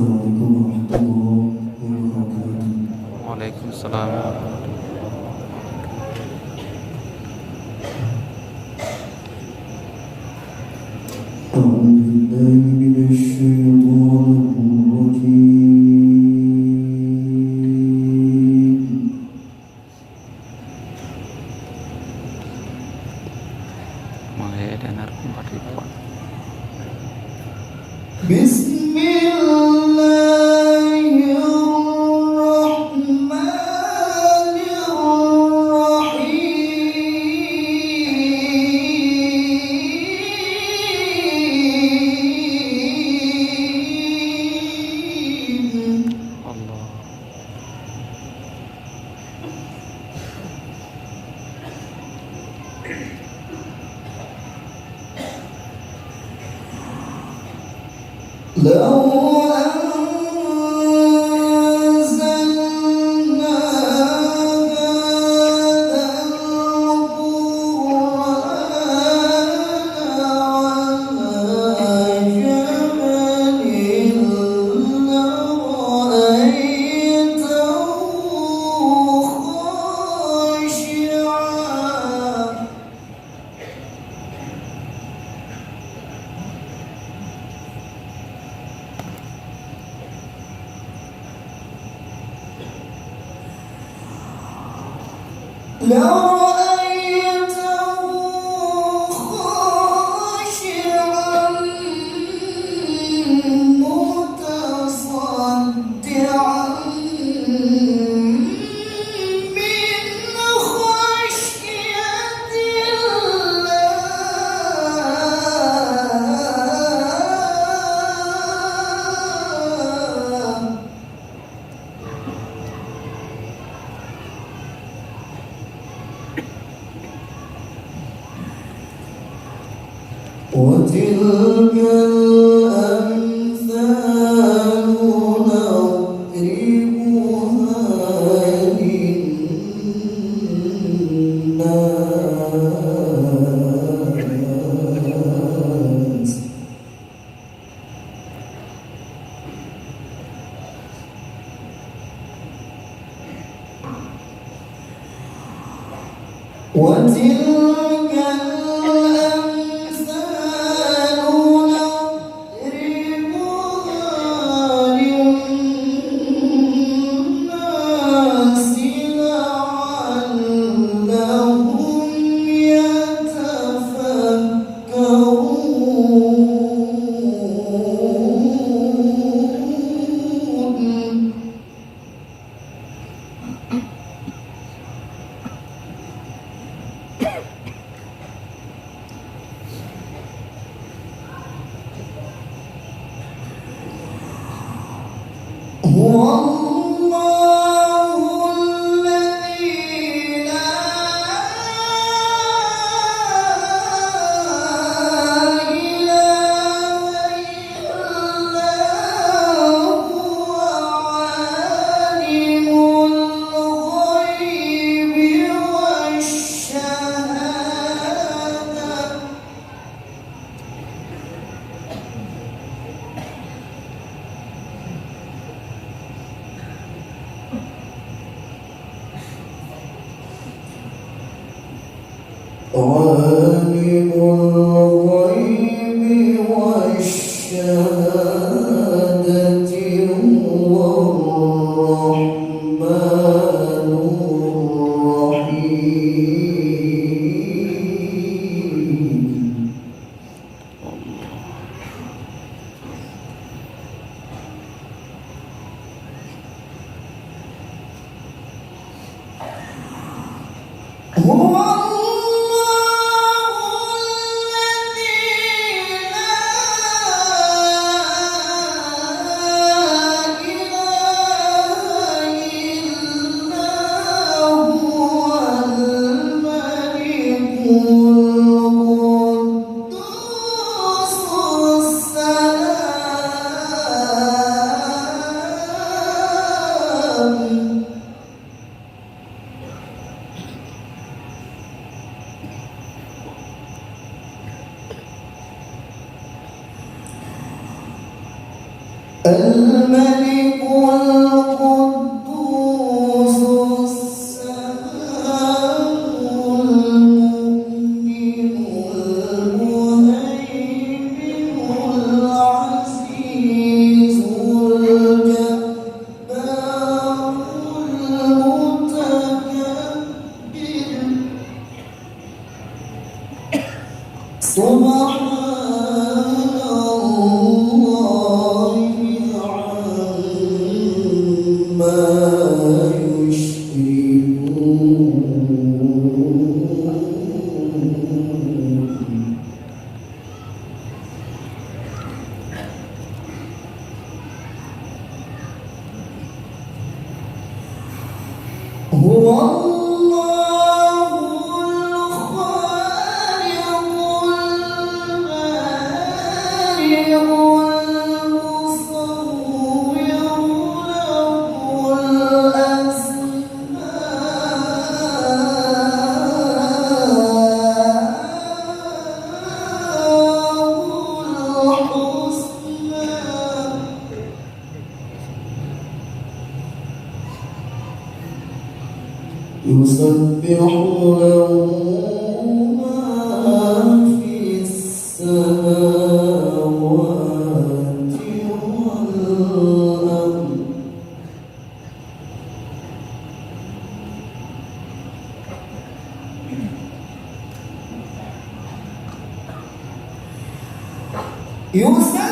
عليكم ورحمة الله وبركاته. وعليكم السلام ورحمة الله. أعوذ بالله من الشيطان الرجيم. Mengedengarkan Pak. Allah. لو أنزلنا هذا القرآن على جبل لرأيته خاشعا لرأيته خاشعا متصدعا من خشية الله. وتلك الأمثال نضربها للناس وتلك الأمثال نضربها للناس لعلهم يتفكرون. هو الله الذي لا إله إلا هو عالم الغيب والشهادة. عالم الغيب والشهادة هو الرحمن الرحيم. هو الملك القدوس السلام المؤمن المهيمن العزيز الجبار المتكبر سبحان الله عما يشركون هو الله الخالق البارئ المصور له يسبح له ما في السماوات والأرض يسبح